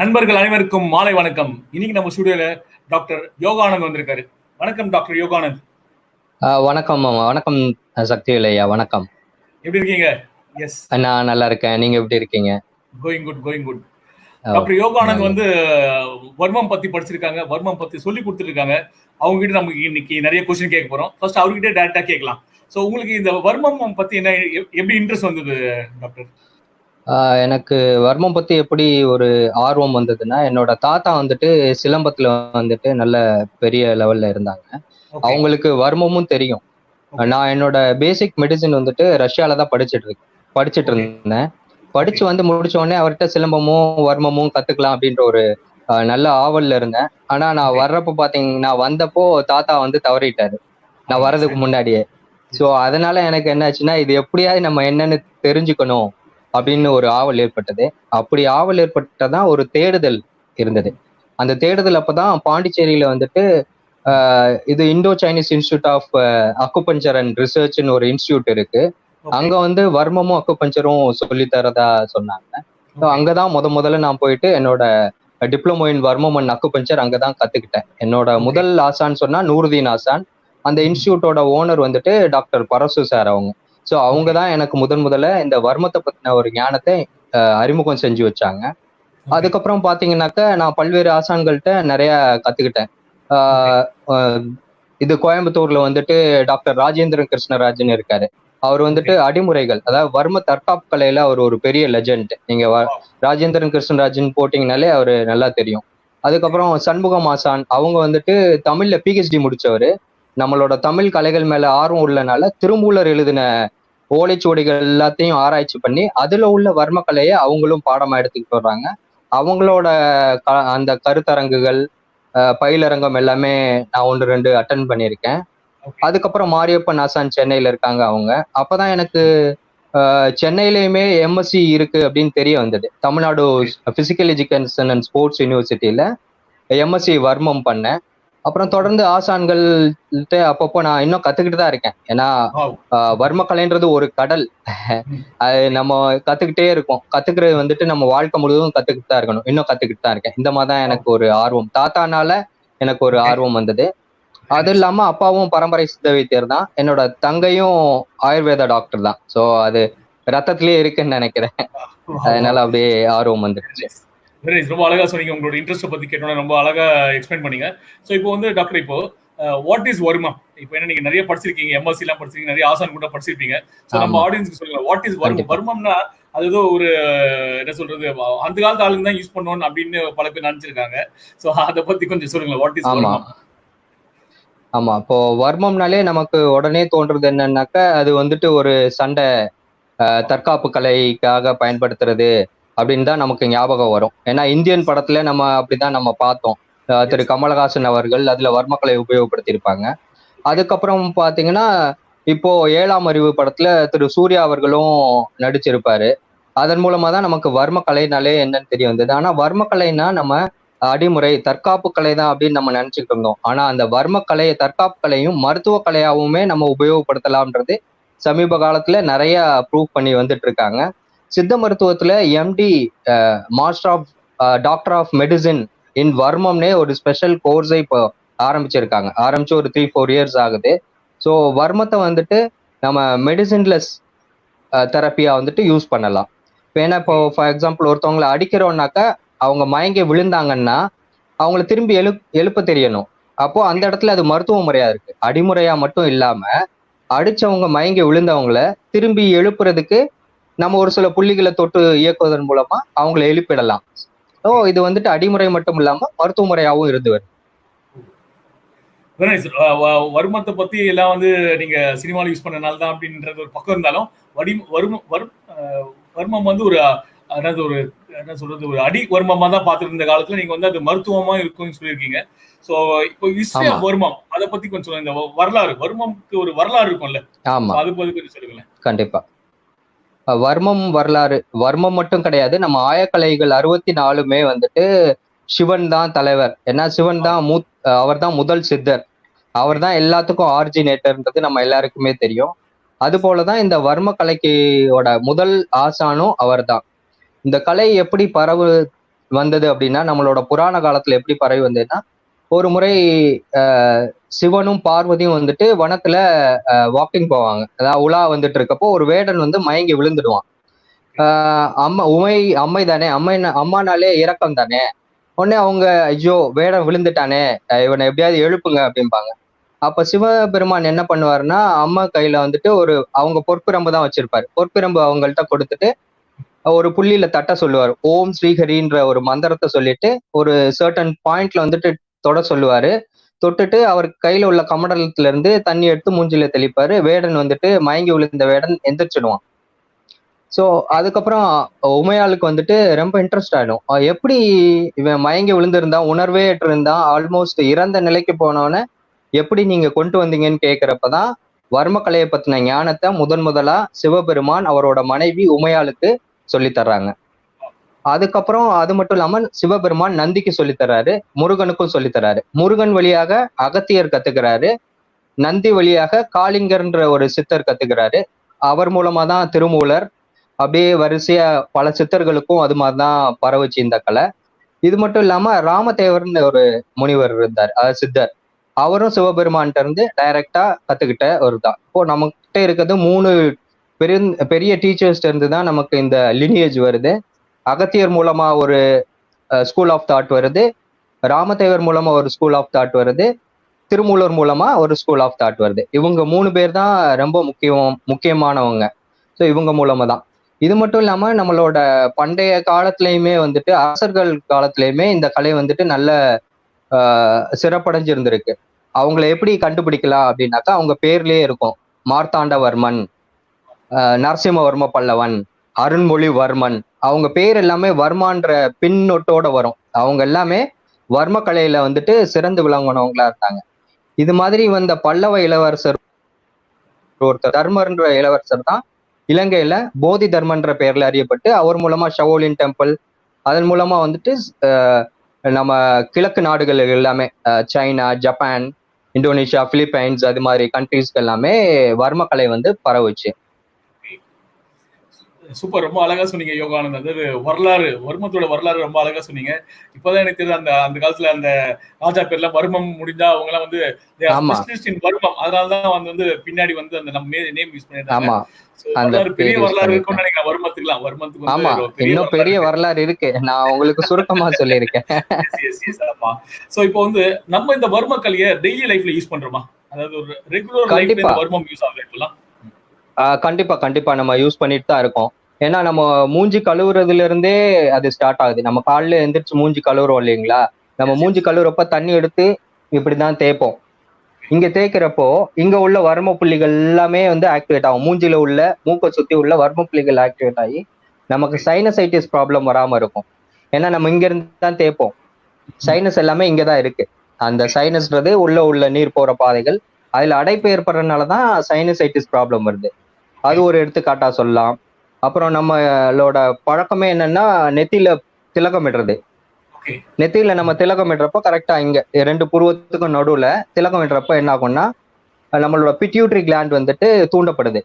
நண்பர்கள் அனைவருக்கும் மாலை வணக்கம். இன்னைக்கு நம்ம ஸ்டுடியோல டாக்டர் யோகானந்த் வந்திருக்காரு. வணக்கம் டாக்டர் யோகானந்த். வணக்கம் வணக்கம் சக்திவேல் ஐயா, வணக்கம். எப்படி இருக்கீங்க? எஸ், நான் நல்லா இருக்கேன். நீங்க எப்படி இருக்கீங்க? Going good. டாக்டர் யோகானந்த் வந்து வர்மம் பத்தி படிச்சிருக்காங்க, வர்மம் பத்தி சொல்லி கொடுத்துருக்காங்க. அவங்க கிட்ட நமக்கு இன்னைக்கு நிறைய கொஸ்டின் கேட்க போறோம். ஃபர்ஸ்ட் அவர்கிட்ட டைரக்டா கேட்கலாம். ஸோ உங்களுக்கு இந்த வர்மம் பத்தி என்ன, எப்படி இன்ட்ரெஸ்ட் வந்தது டாக்டர்? எனக்கு வர்மம் பத்தி எப்படி ஒரு ஆர்வம் வந்ததுன்னா, என்னோட தாத்தா வந்துட்டு சிலம்பத்துல வந்துட்டு நல்ல பெரிய லெவல்ல இருந்தாங்க. அவங்களுக்கு வர்மமும் தெரியும். நான் என்னோட பேசிக் மெடிசின் வந்துட்டு ரஷ்யால தான் படிச்சுட்டு இருந்தேன். படிச்சு வந்து முடிச்ச உடனே அவர்கிட்ட சிலம்பமும் வர்மமும் கத்துக்கலாம் அப்படின்ற ஒரு நல்ல ஆவல்ல இருந்தேன். ஆனா நான் நான் வந்தப்போ தாத்தா வந்து தவறிட்டாரு, நான் வர்றதுக்கு முன்னாடியே. சோ அதனால எனக்கு என்ன ஆச்சுன்னா, இது எப்படியாவது நம்ம என்னன்னு தெரிஞ்சுக்கணும் அப்படின்னு ஒரு ஆவல் ஏற்பட்டது. அப்படி ஆவல் ஏற்பட்டதான் ஒரு தேடுதல் இருந்தது. அந்த தேடுதல் அப்பதான் பாண்டிச்சேரியில வந்துட்டு இது Indo Chinese institute of acupuncture and ரிசர்ச்னு ஒரு இன்ஸ்டியூட் இருக்கு. அங்க வந்து வர்மமும் அக்குபஞ்சரும் சொல்லி தரதா சொன்னாங்க. அங்கதான் முதல்ல நான் போயிட்டு என்னோட டிப்ளமோ இன் வர்மம் அண்ட் அக்குபஞ்சர் அங்கதான் கத்துக்கிட்டேன். என்னோட முதல் ஆசான்னு சொன்னா நூருதீன் ஆசான். அந்த இன்ஸ்டியூட்டோட ஓனர் வந்துட்டு டாக்டர் பரசு சார் அவங்க. ஸோ அவங்க தான் எனக்கு முதல்ல இந்த வர்மத்தை பத்தின ஒரு ஞானத்தை அறிமுகம் செஞ்சு வச்சாங்க. அதுக்கப்புறம் பாத்தீங்கன்னாக்க நான் பல்வேறு ஆசான்கள்ட்ட நிறைய கத்துக்கிட்டேன். இது கோயம்புத்தூர்ல வந்துட்டு டாக்டர் ராஜேந்திரன் கிருஷ்ணராஜன் இருக்காரு. அவர் வந்துட்டு அடிமுறைகள், அதாவது வர்ம தற்காப்பு கலையில அவர் ஒரு பெரிய லெஜண்ட். நீங்க ராஜேந்திரன் கிருஷ்ணராஜன் போட்டீங்கனாலே அவரு நல்லா தெரியும். அதுக்கப்புறம் சண்முகம் ஆசான், அவங்க வந்துட்டு தமிழ்ல PhD முடிச்சவரு. நம்மளோட தமிழ் கலைகள் மேல ஆர்வம் உள்ளனால திருமூலர் எழுதின ஓலைச்சுவடிகள் எல்லாத்தையும் ஆராய்ச்சி பண்ணி அதுல உள்ள வர்மக்கலையை அவங்களும் பாடமா எடுத்துக்கிட்டு வர்றாங்க. அவங்களோட அந்த கருத்தரங்குகள், பயிலரங்கம் எல்லாமே நான் 1-2 அட்டன் பண்ணியிருக்கேன். அதுக்கப்புறம் மாரியப்பன் ஆசான் சென்னையில இருக்காங்க அவங்க. அப்பதான் எனக்கு சென்னையிலயுமே MSc இருக்கு அப்படின்னு தெரிய வந்தது. Tamil Nadu physical education and sports யூனிவர்சிட்டியில MSc வர்மம் பண்ணேன். அப்புறம் தொடர்ந்து ஆசான்கள்ட்ட அப்பப்போ நான் இன்னும் கத்துக்கிட்டு தான் இருக்கேன். ஏன்னா வர்மக்கலைன்றது ஒரு கடல். அது நம்ம கத்துக்கிட்டே இருக்கோம். கத்துக்கிறது வந்துட்டு நம்ம வாழ்க்கை முழுவதும் கத்துக்கிட்டு தான் இருக்கணும். இன்னும் கத்துக்கிட்டு தான் இருக்கேன். இந்த மாதிரிதான் எனக்கு ஒரு ஆர்வம், தாத்தானால எனக்கு ஒரு ஆர்வம் வந்தது. அது இல்லாம அப்பாவும் பரம்பரை சித்த வைத்தியர் தான். என்னோட தங்கையும் ஆயுர்வேத டாக்டர் தான். சோ அது ரத்தத்திலேயே இருக்குன்னு நினைக்கிறேன். அதனால அப்படியே ஆர்வம் வந்துருச்சு. ரொம்ப அழகா சொன்னீங்க. உங்களோட இன்ட்ரெஸ்ட் பத்தி கேட்டோம்னா ரொம்ப அழகா எக்ஸ்பிளைன் பண்ணீங்க. ஸோ இப்போ வந்து டாக்டர், இப்போ வாட் இஸ் வர்மம்? இப்போ என்ன, நீங்க நிறைய படிச்சிருக்கீங்க, MSc எல்லாம் படிச்சிருக்கீங்க, நிறைய ஆசான் கூட படிச்சிருப்பீங்க. ஸோ நம்ம ஆடியன்ஸ்க்கு சொல்லுங்க, வாட் இஸ் வர்மம்? வர்மம்னா அது ஏதோ ஒரு என்ன சொல்றது, அந்த காலத்து ஆளுங்க தான் யூஸ் பண்ணணும் அப்படின்னு பல பேர் நினைச்சிருக்காங்க. ஸோ அதை பத்தி கொஞ்சம் சொல்லுங்க, வாட் இஸ் வர்மம்? ஆமா, இப்போ வர்மம்னாலே நமக்கு உடனே தோன்றது என்னன்னாக்க, அது வந்துட்டு ஒரு சண்டை தற்காப்பு கலைக்காக பயன்படுத்துறது அப்படின்னு தான் நமக்கு ஞாபகம் வரும். ஏன்னா இந்தியன் படத்துல நம்ம அப்படிதான் நம்ம பார்த்தோம். திரு கமலஹாசன் அவர்கள் அதுல வர்மக்கலை உபயோகப்படுத்தியிருப்பாங்க. அதுக்கப்புறம் பாத்தீங்கன்னா இப்போ 7ஆம் அறிவு படத்துல திரு சூர்யா அவர்களும் நடிச்சிருப்பாரு. அதன் மூலமா தான் நமக்கு வர்மக்கலைனாலே என்னன்னு தெரிய வந்தது. ஆனா வர்மக்கலைனா நம்ம அடிமுறை தற்காப்பு கலை தான் அப்படின்னு நம்ம நினைச்சுட்டு இருந்தோம். ஆனா அந்த வர்மக்கலையை, தற்காப்பு கலையும் மருத்துவ கலையாவுமே நம்ம உபயோகப்படுத்தலாம்ன்றது சமீப காலத்துல நிறைய ப்ரூவ் பண்ணி வந்துட்டு இருக்காங்க. சித்த மருத்துவத்துல MD master of doctor of medicine in வர்மம்னே ஒரு ஸ்பெஷல் கோர்ஸை இப்போ ஆரம்பிச்சிருக்காங்க. ஆரம்பிச்சு ஒரு 3-4 இயர்ஸ் ஆகுது. ஸோ வர்மத்தை வந்துட்டு நம்ம மெடிசின்லெஸ் தெரப்பியா வந்துட்டு யூஸ் பண்ணலாம். இப்போ ஏன்னா இப்போ ஃபார் எக்ஸாம்பிள் ஒருத்தவங்களை அடிக்கிறோம்னாக்கா அவங்க மயங்கி விழுந்தாங்கன்னா அவங்களை திரும்பி எழுப்ப தெரியணும். அப்போ அந்த இடத்துல அது மருத்துவ முறையா இருக்கு. அடிமுறையா மட்டும் இல்லாம அடிச்சவங்க மயங்கி விழுந்தவங்களை திரும்பி எழுப்புறதுக்கு நம்ம ஒரு சில புள்ளிகளை தொட்டு இயக்குவதன் மூலமா அவங்களை எழுப்பிடலாம். ஸோ இது வந்துட்டு அடிமுறை மட்டும் இல்லாம மருத்துவ முறையாகவும் இருந்து வருது. வர்மத்தை பத்தி எல்லாம் வந்து நீங்க சினிமாவில் யூஸ் பண்ணனால தான் அப்படின்றது ஒரு பக்கம் இருந்தாலும், வர்மம் வந்து ஒரு என்ன சொல்றது, ஒரு அடி வர்மமா தான் பார்த்துட்டு இருந்த காலத்துல நீங்க வந்து அது மருத்துவமா இருக்கும்னு சொல்லியிருக்கீங்க. ஸோ இப்போ ஹிஸ்டரி ஆஃப் வர்மம், அதை பத்தி கொஞ்சம் சொல்லுங்க. இந்த வரலாறு, வர்மம்க்கு ஒரு வரலாறு இருக்கும்ல, அது பத்தி கொஞ்சம் சொல்லுங்களேன். கண்டிப்பா. வர்மம் வரலாறு, வர்மம் மட்டும் கிடையாது, நம்ம ஆயக்கலைகள் 64மே வந்துட்டு சிவன் தான் தலைவர். ஏன்னா சிவன் தான் அவர் தான் முதல் சித்தர். அவர் தான் எல்லாத்துக்கும் ஆரிஜினேட்டர்ன்றது நம்ம எல்லாருக்குமே தெரியும். அது போலதான் இந்த வர்ம கலைக்கோட முதல் ஆசானும் அவர் தான். இந்த கலை எப்படி வந்தது அப்படின்னா நம்மளோட புராண காலத்துல எப்படி பரவி வந்ததுன்னா, ஒரு முறை சிவனும் பார்வதியும் வந்துட்டு வனத்துல வாக்கிங் போவாங்க. அதாவது உலா வந்துட்டு இருக்கப்போ ஒரு வேடன் வந்து மயங்கி விழுந்துடுவான். அம்மா அம்மை தானே, அம்மானாலே இரக்கம் தானே. உடனே அவங்க ஐயோ வேடம் விழுந்துட்டானே, இவனை எப்படியாவது எழுப்புங்க அப்படிம்பாங்க. அப்ப சிவபெருமான் என்ன பண்ணுவாருன்னா, அம்மா கையில வந்துட்டு அவங்க பொற்பிரம்பு தான் வச்சிருப்பாரு. பொற்பிரம்பு அவங்கள்ட்ட கொடுத்துட்டு ஒரு புள்ளியில தட்ட சொல்லுவாரு. ஓம் ஸ்ரீஹரின்ற ஒரு மந்திரத்தை சொல்லிட்டு ஒரு சர்டன் பாயிண்ட்ல வந்துட்டு தொட சொல்லுவாரு. தொட்டுட்டு அவர் கையில உள்ள கமண்டலத்துல இருந்து தண்ணி எடுத்து மூஞ்சில தெளிப்பாரு. வேடன் வந்துட்டு மயங்கி விழுந்த வேடன் எந்திரிச்சிடுவான். ஸோ அதுக்கப்புறம் உமையாளுக்கு வந்துட்டு ரொம்ப இன்ட்ரெஸ்ட் ஆயிடும். எப்படி இவன் மயங்கி விழுந்திருந்தான், உணர்வே இருந்தான், ஆல்மோஸ்ட் இறந்த நிலைக்கு போனவன எப்படி நீங்க கொண்டு வந்தீங்கன்னு கேட்கிறப்பதான் வர்மக்கலையை பத்தின ஞானத்தை முதலா சிவபெருமான் அவரோட மனைவி உமையாளுக்கு சொல்லித்தர்றாங்க. அதுக்கப்புறம் அது மட்டும் இல்லாம சிவபெருமான் நந்திக்கு சொல்லித்தர்றாரு, முருகனுக்கும் சொல்லித்தர்றாரு. முருகன் வழியாக அகத்தியர் கத்துக்கிறாரு, நந்தி வழியாக காளிங்கர்ன்ற ஒரு சித்தர் கத்துக்கிறாரு. அவர் மூலமா தான் திருமூலர், அப்படியே வரிசையா பல சித்தர்களுக்கும் அது மாதிரிதான் பரவுச்சு இந்த கலை. இது மட்டும் இல்லாம ராமதேவர்னு ஒரு முனிவர் இருந்தார், அதாவது சித்தர். அவரும் சிவபெருமான்கிட்ட இருந்து டைரக்டா கத்துக்கிட்ட ஒரு தான். இப்போ நமக்கிட்ட இருக்கிறது 3 பெரிய டீச்சர்ஸ்ல இருந்து தான் நமக்கு இந்த லினியேஜ் வருது. அகத்தியர் மூலமா ஒரு ஸ்கூல் ஆஃப் தாட் வருது, ராமதேவர் மூலமா ஒரு ஸ்கூல் ஆஃப் தாட் வருது, திருமூலர் மூலமா ஒரு ஸ்கூல் ஆஃப் தாட் வருது. இவங்க 3 பேர் தான் ரொம்ப முக்கியமானவங்க. ஸோ இவங்க மூலமா தான். இது மட்டும் இல்லாம நம்மளோட பண்டைய காலத்திலயுமே வந்துட்டு அரசர்கள் காலத்திலயுமே இந்த கலை வந்துட்டு நல்ல சிறப்படைஞ்சிருந்திருக்கு. அவங்கள எப்படி கண்டுபிடிக்கலாம் அப்படின்னாக்கா அவங்க பேர்லயே இருக்கும். மார்த்தாண்டவர்மன், நரசிம்மவர்ம பல்லவன், அருண்மொழிவர்மன், அவங்க பேர் எல்லாமே வர்மான்ற பின்னொட்டோட வரும். அவங்க எல்லாமே வர்ம கலையில வந்துட்டு சிறந்து விளங்கினவங்களா இருந்தாங்க. இது மாதிரி வந்த பல்லவ இளவரசர் ஒருத்தர் தர்மர்ன்ற இளவரசர் தான் இலங்கையில போதி தர்மன்ற பெயர்ல அறியப்பட்டு அவர் மூலமா ஷவோலின் டெம்பிள், அதன் மூலமா வந்துட்டு நம்ம கிழக்கு நாடுகள் எல்லாமே சைனா, ஜப்பான், இந்தோனேஷியா, பிலிப்பைன்ஸ் அது மாதிரி கண்ட்ரீஸ்க்கு எல்லாமே வர்மக்கலை வந்து பரவுச்சு. சூப்பர், ரொம்ப அழகா சொன்னீங்க யோகானந்த். அதாவது வர்மத்தோட வரலாறு ரொம்ப அழகா சொன்னீங்க. இப்பதான் எனக்கு தெரியுது அந்த காலத்துல அந்த ராஜா பேர்லாம் வர்மம் முடிஞ்சா அவங்க எல்லாம் வந்து வர்மம், அதனாலதான் வந்து பின்னாடி வந்து அந்த நம்ம நேம் யூஸ் பண்ணிருந்தாங்க. பெரிய வரலாறு இருக்கும்னு நினைக்கிறேன் வர்மத்துக்குலாம். வர்மத்துக்கு இன்னும் பெரிய வரலாறு இருக்கு, நான் உங்களுக்கு சுருக்கமா சொல்லியிருக்கேன். சோ இப்போ வந்து நம்ம இந்த வர்ம கலையை டெய்லி லைஃப்ல யூஸ் பண்றோமா? அதாவது ஒரு ரெகுலர் லைஃப்ல வர்மம் யூஸ் ஆகுதுங்களா? கண்டிப்பா நம்ம யூஸ் பண்ணிட்டு தான் இருக்கோம். ஏன்னா நம்ம மூஞ்சி கழுவுறதுல இருந்தே அது ஸ்டார்ட் ஆகுது. நம்ம காலைல எந்திரிச்சு மூஞ்சி கழுவுறோம் இல்லைங்களா, நம்ம மூஞ்சி கழுவுறப்ப தண்ணி எடுத்து இப்படிதான் தேய்ப்போம். இங்க தேய்க்கிறப்போ இங்க உள்ள வர்ம புள்ளிகள் எல்லாமே வந்து ஆக்டிவேட் ஆகும். மூஞ்சில உள்ள மூக்கை சுத்தி உள்ள வர்ம புள்ளிகள் ஆக்டிவேட் ஆகி நமக்கு சைனசைட்டிஸ் ப்ராப்ளம் வராம இருக்கும். ஏன்னா நம்ம இங்க இருந்து தான் தேய்ப்போம். சைனஸ் எல்லாமே இங்கதான் இருக்கு. அந்த சைனஸ்ன்றது உள்ள நீர் போற பாதைகள், அதுல அடைப்பு ஏற்படுறதுனாலதான் சைனசைட்டிஸ் ப்ராப்ளம் வருது. அது ஒரு எடுத்துக்காட்டா சொல்லலாம். அப்புறம் நம்மளோட பழக்கமே என்னன்னா நெத்தியில திலகம் இடுறது. நெத்தியில நம்ம திலகம் இடுறப்போ கரெக்டா இங்க 2 புருவத்துக்கும் நடுவுல திலகம் இடுறப்ப என்ன ஆகும்னா நம்மளோட பிட்யூட்ரி கிளாண்ட் வந்துட்டு தூண்டப்படுது.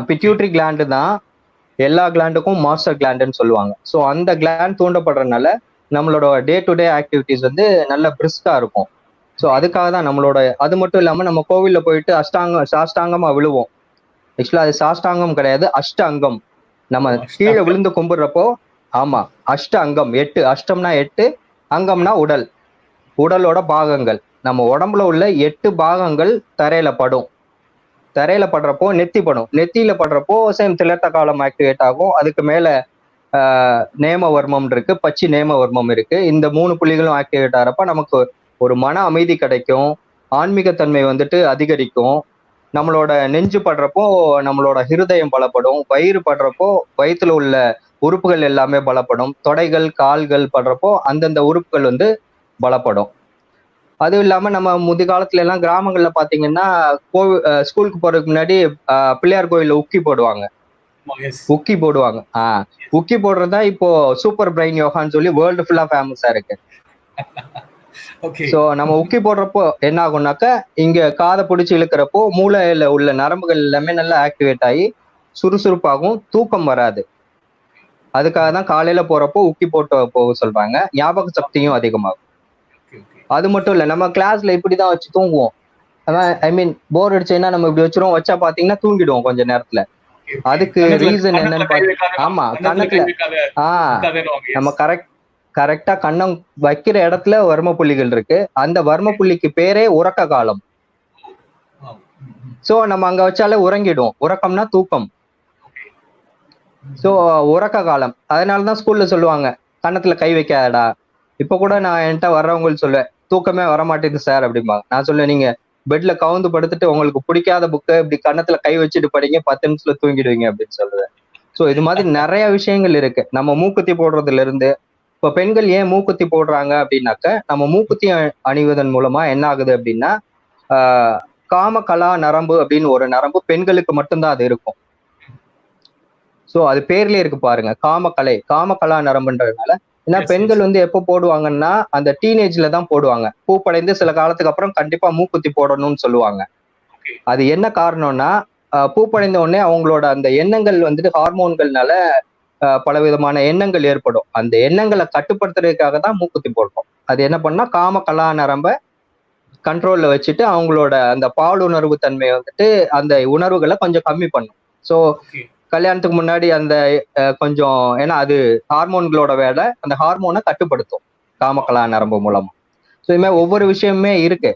பிட்யூட்ரி கிளாண்டு தான் எல்லா கிளாண்டுக்கும் மாஸ்டர் கிளாண்டுன்னு சொல்லுவாங்க. ஸோ அந்த கிளாண்ட் தூண்டப்படுறதுனால நம்மளோட டே டு டே ஆக்டிவிட்டிஸ் வந்து நல்ல பிரிஸ்கா இருக்கும். ஸோ அதுக்காக தான் அது மட்டும் இல்லாம நம்ம கோவில்ல போயிட்டு சாஷ்டாங்கமா விழுவோம். ஆக்சுவலா அது சாஷ்டாங்கம் கிடையாது, அஷ்ட அங்கம். நம்ம கீழே விழுந்து கும்பிடுறப்போ ஆமா அஷ்ட அங்கம், 8 அஷ்டம்னா 8, அங்கம்னா உடலோட பாகங்கள். நம்ம உடம்புல உள்ள 8 பாகங்கள் தரையில படுறப்போ நெத்தி படும். நெத்தியில படுறப்போ சேம் திலத்த காலம் ஆக்டிவேட் ஆகும். அதுக்கு மேல நேமவர்மம் இருக்கு, பச்சி நேமவர்மம் இருக்கு. இந்த 3 புள்ளிகளும் ஆக்டிவேட் ஆகிறப்ப நமக்கு ஒரு மன அமைதி கிடைக்கும், ஆன்மீகத்தன்மை வந்துட்டு அதிகரிக்கும். நம்மளோட நெஞ்சு படுறப்போ நம்மளோட ஹிருதயம் பலப்படும், வயிறு படுறப்போ வயிற்றுல உள்ள உறுப்புகள் எல்லாமே பலப்படும், தொடைகள் கால்கள் படுறப்போ அந்தந்த உறுப்புகள் வந்து பலப்படும். அதுவும் இல்லாம நம்ம முதிகாலத்துல எல்லாம் கிராமங்கள்ல பாத்தீங்கன்னா ஸ்கூலுக்கு போறதுக்கு முன்னாடி பிள்ளையார் கோயில்ல உக்கி போடுவாங்க. உக்கி போடுறதா இப்போ சூப்பர் பிரெயின் யோகான்னு சொல்லி வேர்ல்டு ஃபுல்லா ஃபேமஸா இருக்கு. சோ நம்ம உக்கி போடுறப்போ என்ன ஆகும்னாக்கா இங்க காதை பிடிச்சி இழுக்கிறப்போ மூளையில உள்ள நரம்புகள் எல்லாமே நல்லா ஆக்டிவேட் ஆகி சுறுசுறுப்பாகும், தூக்கம் வராது. அதுக்காக தான் காலையில போறப்போ உக்கி போட்டு போக சொல்றாங்க. ஞாபக சக்தியும் அதிகமாகும். Okay, okay. அது மட்டும் இல்ல, நம்ம கிளாஸ்ல இப்படிதான் வச்சு தூங்குவோம். ஐ மீன் போர் அடிச்சுன்னா நம்ம இப்படி வச்சிருவோம், வச்சா பாத்தீங்கன்னா தூங்கிடுவோம் கொஞ்ச நேரத்துல. Okay, okay. அதுக்கு கன்னத்துல ரீசன் கன்னத்துல என்னன்னு கை பாத்து, வைக்காத ஆமா கன்னத்துல கை கன்னத்துல வைக்காத ஆஹ் வைக்காதேன்னுவாங்க. நம்ம எஸ். கரெக்டா கன்னம் வைக்கிற இடத்துல வர்ம புள்ளிகள் இருக்கு. அந்த வர்ம புள்ளிக்கு பேரே உறக்க காலம். வாவ். ம், ம். சோ நம்ம அங்க வச்சாலே உறங்கிடும். உறக்கம்னா தூக்கம். ஓகே. ம், சோ ம். உறக்க காலம். அதனாலதான் ஸ்கூல்ல சொல்லுவாங்க கன்னத்துல கை வைக்காதடா. இப்ப கூட நான் என்கிட்ட வர்றவங்களுக்கு சொல்லுவேன், தூக்கமே வரமாட்டேங்குது சார் அப்படிம்பாங்க. நான் சொல்லுவேன், நீங்க பெட்ல கவுந்து படுத்துட்டு உங்களுக்கு பிடிக்காத புக்கை இப்படி கன்னத்துல கை வச்சுட்டு படிங்க, 10 நிமிஷத்துல தூங்கிடுவீங்க அப்படின்னு சொல்லுவேன். சோ இது மாதிரி நிறைய விஷயங்கள் இருக்கு. நம்ம மூக்குத்தி போடுறதுல இருந்து, இப்ப பெண்கள் ஏன் மூக்குத்தி போடுறாங்க அப்படின்னாக்க, நம்ம மூக்குத்தி அணிவதன் மூலமா என்ன ஆகுது அப்படின்னா, ஆஹ் காம கலா நரம்பு அப்படின்னு ஒரு நரம்பு பெண்களுக்கு மட்டும்தான் அது இருக்கும். சோ அது பேர்லயே இருக்கு பாருங்க, காமக்கலை, காமகலா நரம்புன்றதுனால. ஏன்னா எஸ், எஸ். பெண்கள் வந்து எப்போ போடுவாங்கன்னா அந்த டீனேஜ்ல தான் போடுவாங்க. பூப்படைந்து சில காலத்துக்கு அப்புறம் கண்டிப்பா மூக்குத்தி போடணும்னு சொல்லுவாங்க. ஓகே. அது என்ன காரணம்னா, பூப்படைந்த உடனே அவங்களோட அந்த எண்ணங்கள் வந்துட்டு ஹார்மோன்கள்னால பலவிதமான எண்ணங்கள் ஏற்படும். அந்த எண்ணங்களை கட்டுப்படுத்துறதுக்காக தான் மூக்குத்தி போடுறோம். அது என்ன பண்ணா காமகலா நரம்ப கண்ட்ரோல்ல வச்சுட்டு அவங்களோட அந்த பாலுணர்வு தன்மையை வந்துட்டு அந்த உணர்வுகளை கொஞ்சம் கம்மி பண்ணும். So okay. கல்யாணத்துக்கு முன்னாடி அந்த கொஞ்சம், ஏன்னா அது ஹார்மோன்களோட வேலை, அந்த ஹார்மோனை கட்டுப்படுத்தும் காமகலா நரம்பு மூலமா. ஸோ இது மாதிரி ஓகே. ஒவ்வொரு விஷயமுமே இருக்கு.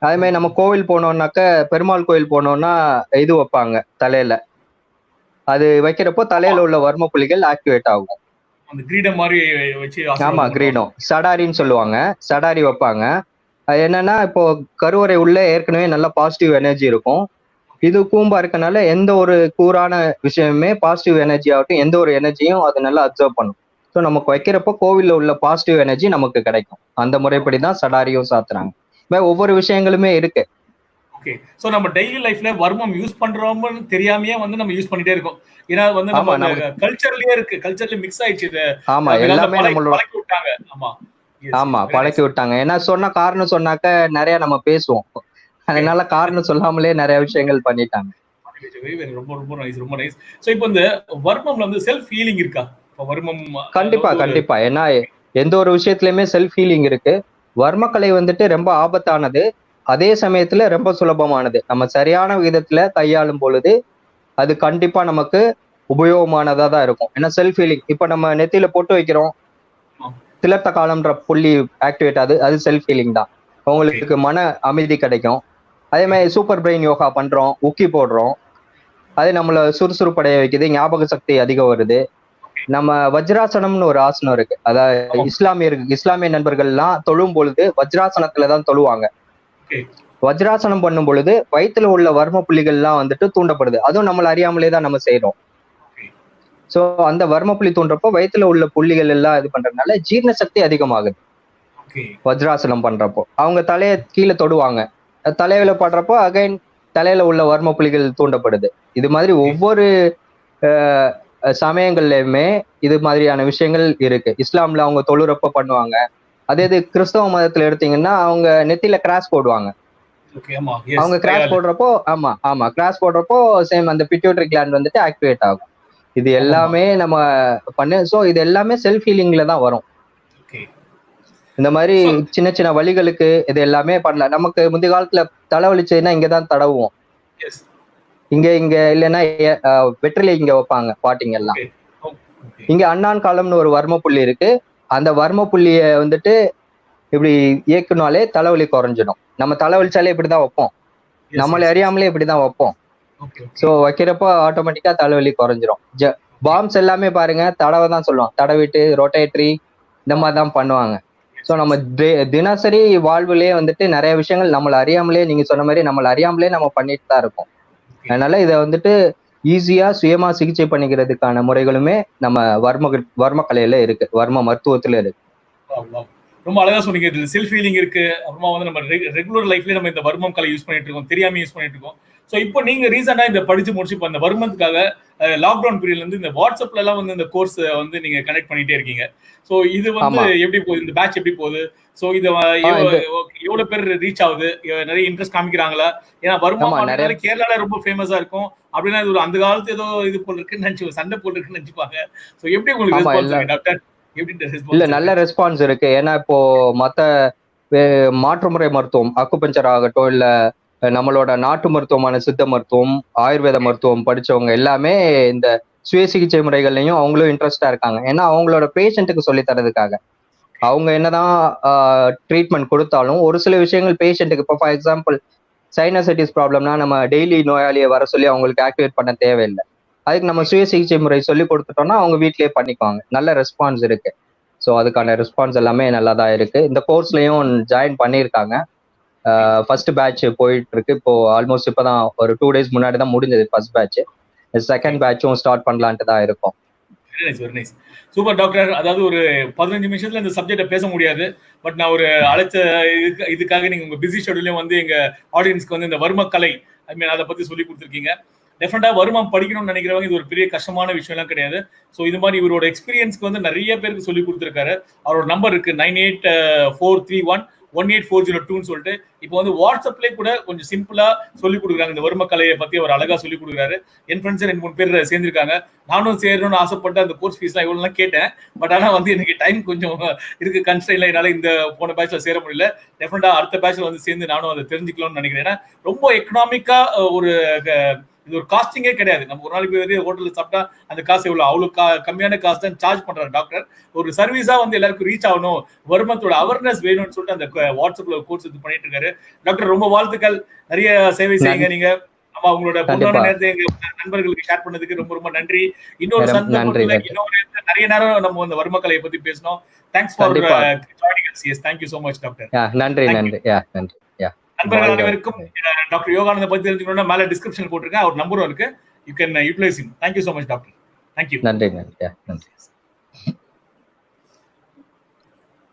அதே மாதிரி நம்ம கோவில் போனோம்னாக்க, பெருமாள் கோவில் போனோம்னா இது வைப்பாங்க தலையில. அது வைக்கிறப்போ ஆமா. தலையில உள்ள வர்ம புள்ளிகள் ஆக்டிவேட் ஆகும். அந்த கிரீடம் மாரி வச்சு ஆமா, ஆசீர்வாதம் பண்ணுவாங்க. கிரீடம் சடாரின்னு சொல்லுவாங்க. சடாரி வைப்பாங்க. அது என்னன்னா, இப்போ கருவறை உள்ள ஏற்கனவே நல்ல பாசிட்டிவ் எனர்ஜி இருக்கும். இது கூம்பா இருக்கனால எந்த ஒரு கூரான விஷயமுமே பாசிட்டிவ் எனர்ஜி ஆகட்டும், எந்த ஒரு எனர்ஜியும் அது நல்லா அப்சர்வ் பண்ணும். ஸோ நமக்கு வைக்கிறப்போ கோவில்ல உள்ள பாசிட்டிவ் எனர்ஜி நமக்கு கிடைக்கும். அந்த முறைப்படி தான் சடாரியும் சாத்துறாங்க. இந்த மாதிரி ஒவ்வொரு விஷயங்களுமே இருக்கு. ஓகே. சோ நம்ம டெய்லி லைஃப்ல வர்மம் யூஸ் பண்றோம்னு தெரியாமயே வந்து நம்ம யூஸ் பண்ணிட்டே இருக்கோம். ஏன்னா வந்து நம்ம ஆமா அந்த நமக்கு, கல்ச்சர்லயே இருக்கு. கல்ச்சர்ல மிக்ஸ் ஆயிடுச்சு இது. ஆமா அதனால எல்லாமே நம்மளோட, பழக்கி விட்டாங்க. ஆமா. எஸ், ஆமா எஸ். Very nice. பழக்கி விட்டாங்க. ஏன்னா சொன்ன காரணம் சொன்னாக்க நிறைய நம்ம பேசுவோம். ஓகே. அதனால காரணம் சொல்லாமலே நிறைய விஷயங்கள் பண்ணிட்டாங்க. வெரி வெரி ரொம்ப ரொம்ப நைஸ், ரொம்ப நைஸ். சோ இப்போ இந்த வர்மம்ல வந்து செல்ஃப் ஹீலிங் இருக்கா? இப்ப வர்மம் அதுல கண்டிப்பா வந்து ஒரு கண்டிப்பா. ஏன்னா எந்த ஒரு விஷயத்திலயுமே செல்ஃப் ஹீலிங் இருக்கு. வர்மக்கலை வந்துட்டு ரொம்ப ஆபத்தானது, அதே சமயத்துல ரொம்ப சுலபமானது. நம்ம சரியான விதத்துல கையாளும் பொழுது அது கண்டிப்பா நமக்கு உபயோகமானதா தான் இருக்கும். ஏன்னா செல்ஃப் ஹீலிங், இப்ப நம்ம நெத்தியில பொட்டு வைக்கிறோம், திலத்த காலம்ன்ற புள்ளி ஆக்டிவேட் ஆகுது, அது செல்ஃப் ஹீலிங் தான். ஓகே. உங்களுக்கு மன அமைதி கிடைக்கும். அதே மாதிரி சூப்பர் பிரெயின் யோகா பண்றோம், உக்கி போடுறோம், அது நம்மள சுறுசுறுப்படைய வைக்குது, ஞாபக சக்தி அதிகம் வருது. நம்ம வஜ்ராசனம்னு ஒரு ஆசனம் இருக்கு. அதாவது ஆமா. இஸ்லாமிய நண்பர்கள் எல்லாம் தொழும் பொழுது வஜ்ராசனத்துல தான் தொழுவாங்க. ஓகே. வஜ்ராசனம் பண்ணும் பொழுது வயித்துல உள்ள வர்ம புள்ளிகள் எல்லாம் வந்துட்டு தூண்டப்படுது. அதுவும் நம்மள அறியாமலே தான் நம்ம செய்யறோம். ஓகே. சோ அந்த வர்ம புள்ளி தூண்டுறப்போ வயித்துல உள்ள புள்ளிகள் எல்லாம் இது பண்றதுனால ஜீரண சக்தி அதிகமாகுது. ஓகே. வஜ்ராசனம் பண்றப்போ அவங்க தலைய கீழே தொடுவாங்க, தலையில படுறப்போ அகைன் தலையில உள்ள வர்ம புள்ளிகள் தூண்டப்படுது. இது மாதிரி ஓகே. ஒவ்வொரு சமயங்கள்லயுமே இது மாதிரியான விஷயங்கள் இருக்கு. இஸ்லாம்ல அவங்க தொழுறப்ப பண்ணுவாங்க. அதே இது கிறிஸ்தவ மதத்துல எடுத்தீங்கன்னா அவங்க நெத்தியில கிராஸ் போடுவாங்க. ஓகே. ஆமா. எஸ். அவங்க கிராஸ் கையால. போடுறப்போ, ஆமா ஆமா கிராஸ் போடுறப்போ சேம் அந்த பிட்யூட்டரி கிளாண்ட் வந்துட்டு ஆக்டிவேட் ஆகும். இது ஆமாமா. எல்லாமே நம்ம சோ இது எல்லாமே செல்ஃப் ஹீலிங்ல தான் வரும். ஓகே. இந்த மாதிரி சோ சின்ன சின்ன வலிகளுக்கு இது எல்லாமே பண்ணலாம். நமக்கு முந்தைய காலத்துல தலைவலிச்சதுன்னா இங்கதான் தடவுவோம். எஸ். இங்க இங்க இல்லைன்னா வெற்றிலை இங்க வைப்பாங்க பாட்டிங்க எல்லாம். ஓகே. ஓகே. இங்க அண்ணான் காலம்னு ஒரு வர்ம புள்ளி இருக்கு. அந்த வர்ம புள்ளிய வந்துட்டு இப்படி இயக்குனாலே தலைவலி குறைஞ்சிடும். நம்ம தலைவலிச்சாலே இப்படிதான் வைப்போம், எஸ், நம்மளை எஸ், எஸ். அறியாமலே இப்படிதான் வைப்போம். Okay, so okay. வைக்கிறப்போ ஆட்டோமேட்டிக்கா தலைவலி குறைஞ்சிரும். ஓகே. பாம்ஸ் எல்லாமே பாருங்க தடவை தான் சொல்லுவோம், தடவிட்டு ரொட்டேட்டரி இந்த ஆ. மாதிரி தான் பண்ணுவாங்க. ஸோ எஸ், நம்ம எஸ். தினசரி வாழ்வுலயே வந்துட்டு நிறைய விஷயங்கள் நம்மள அறியாமலே, நீங்க சொன்ன மாதிரி நம்மள அறியாமலே நம்ம பண்ணிட்டு தான் இருக்கோம். ஓகே. அதனால இதை வந்துட்டு ஈஸியா சுயமா சிகிச்சை பண்ணிக்கிறதுக்கான முறைகளுமே நம்ம வர்ம கலையில இருக்கு, வர்ம மருத்துவத்துல இருக்கு. Wow, wow. ரொம்ப அழகா சொன்னீங்க. இதுல செல்ஃப் ஹீலிங் இருக்கு. அப்புறமா வந்து நம்ம ரெகுலர் லைஃப்லயே நம்ம இந்த வர்மம் கலை யூஸ் பண்ணிட்டு இருக்கோம். தெரியாம யூஸ் பண்ணிட்டு இருக்கோம். சோ இப்போ நீங்க ரீசெண்டா இந்த படிச்சு முடிச்சு இப்ப அந்த வருமத்துக்காக லாக்டவுன் பீரியட்ல இருந்து இந்த வாட்ஸ்அப்ல எல்லாம் வந்து இந்த கோர்ஸ் வந்து நீங்க கனெக்ட் பண்ணிட்டே இருக்கீங்க. சோ இது வந்து ஆமா எப்படி போகுது? இந்த பேட்ச் எப்படி போகுது? சோ இது இது எவ்வளவு பேர் ரீச் ஆகுது? நிறைய இன்ட்ரெஸ்ட் காமிக்கிறாங்களா? ஏன்னா வருமம் ஆமா நிறைய அப்படின்னாலே கேரளால ரொம்ப ஃபேமஸா இருக்கும். அப்படின்னா இது ஒரு அந்த காலத்து ஏதோ இது போல இருக்குன்னு நினைச்சு சண்டை போல் இருக்குன்னு நினைச்சுப்பாங்க. சோ எப்படி உங்களுக்கு ஆமா ரெஸ்பான்ஸ் எல்லா இருக்கு டாக்டர்? எப்படி இல்ல ரெஸ்பான்ஸ் நல்ல இருக்கு? ரெஸ்பான்ஸ் இருக்கு. ஏன்னா இப்போ மத்த மாற்றுமுறை மருத்துவம் அக்குபஞ்சர் ஆகட்டும், இல்ல நம்மளோட நாட்டு மருத்துவமான சித்த மருத்துவம், ஆயுர்வேத மருத்துவம் படிச்சவங்க எல்லாமே இந்த சுய சிகிச்சை முறைகள்லயும் அவங்களும் இன்ட்ரெஸ்டா இருக்காங்க. ஏன்னா அவங்களோட பேஷண்ட்டுக்கு சொல்லி தரதுக்காக. அவங்க என்னதான் ட்ரீட்மெண்ட் கொடுத்தாலும் ஒரு சில விஷயங்கள் பேஷண்ட்டுக்கு, இப்போ ஃபார் எக்ஸாம்பிள் சைனசைட்டிஸ் ப்ராப்ளம்னா நம்ம டெய்லி நோயாளியை வர சொல்லி அவங்களுக்கு ஆக்டிவேட் பண்ண தேவையில்லை. அதுக்கு நம்ம சுய சிகிச்சை முறை சொல்லி கொடுத்துட்டோம்னா அவங்க வீட்லயே பண்ணிக்குவாங்க. நல்ல ரெஸ்பான்ஸ் இருக்கு. ஸோ அதுக்கான ரெஸ்பான்ஸ் எல்லாமே நல்லா தான் இருக்கு. இந்த கோர்ஸ்லயும் ஜாயின் பண்ணியிருக்காங்க. ஃபர்ஸ்ட் பேட்ச் போயிட்டு இருக்கு. இப்போ ஆல்மோஸ்ட் இப்பதான் ஒரு 2 days முன்னாடி தான் முடிஞ்சது ஃபர்ஸ்ட் பேட்ச். செகண்ட் பேட்சும் ஸ்டார்ட் பண்ணலான்ட்டு தான் இருக்கோம். Very nice, very nice. Super doctor. அதாவது ஒரு 15 நிமிஷத்துல இந்த சப்ஜெக்ட பேச முடியாது. பட் நான் ஒரு அழைச்ச இதுக்காக நீங்க உங்க பிஸி ஷெட்யூலையும் வந்து எங்க ஆடியன்ஸ்க்கு வந்து இந்த வர்மக்கலை ஐ மீன் அதை பத்தி சொல்லி கொடுத்துருக்கீங்க. டெஃபினட்டா வருமம் படிக்கணும்னு நினைக்கிறவங்க இது ஒரு பெரிய கஷ்டமான விஷயம் எல்லாம் கிடையாது. ஸோ இது மாதிரி இவரோட எக்ஸ்பீரியன்ஸ்க்கு வந்து நிறைய பேருக்கு சொல்லி கொடுத்துருக்காரு. அவரோட நம்பர் இருக்கு 9843118402 சொல்லிட்டு. இப்போ வந்து வாட்ஸ்அப்லேயே கூட கொஞ்சம் சிம்பிளா சொல்லி கொடுக்குறாங்க. இந்த வர்ம கலையை பத்தி அவர் அழகா சொல்லி கொடுக்குறாரு. என் ஃப்ரெண்ட்ஸ் 2-3 பேர் சேர்ந்திருக்காங்க. நானும் சேரணும்னு ஆசைப்பட்டு அந்த கோர்ஸ் ஃபீஸ்லாம் இவ்வளோலாம் கேட்டேன். பட் ஆனால் வந்து எனக்கு டைம் கொஞ்சம் இருக்கு, கன்ஸ்ட்ரெயின்ல என்னால இந்த போன பேட்ச்ல சேர முடியல. டெஃபினட்டா அடுத்த பேட்ச்ல வந்து சேர்ந்து நானும் அதை தெரிஞ்சுக்கலாம்னு நினைக்கிறேன். ஏன்னா ரொம்ப எக்கனாமிக்கா ஒரு இது ஒரு காஸ்டிங்கே கிடையாது. நம்ம ஒரு நாளைக்கு வந்து ஹோட்டல்ல சாப்பிட்டா அந்த காசு எவ்வளவு அவ்வளவு கம்மியான காசு தான் சார்ஜ் பண்றாரு டாக்டர். ஒரு சர்வீஸா வந்து எல்லாருக்கும் ரீச் ஆகணும், வருமத்தோட அவேர்னஸ் வேணும்னு சொல்லிட்டு அந்த வாட்ஸ்அப்ல கோர்ஸ் இது பண்ணிட்டு இருக்காரு. டாக்டர் ரொம்ப வாழ்த்துக்கள். நிறைய சேவை செய்யுங்க நீங்க. நம்ம உங்களோட பொண்ணான நேரத்தை எங்க நண்பர்களுக்கு ஷேர் பண்ணதுக்கு ரொம்ப ரொம்ப நன்றி. இன்னொரு சந்தர்ப்பத்துல இன்னொரு நிறைய நேரம் நம்ம இந்த வர்மக்கலையை பத்தி பேசணும். Thanks for joining us. Yes, thank you so much doctor. நன்றி நன்றி. நன்றி. நண்பர்கள் அனைவருக்கும் டாக்டர் யோகானந்த பத்தி தெரிஞ்சுக்கணும்னா மேல டிஸ்கிரிப்ஷன் போட்டிருக்கேன். அவர் நம்பரும் இருக்கு. You can utilize him. Thank you so much doctor. Thank you. நன்றி நன்றி. நன்றி.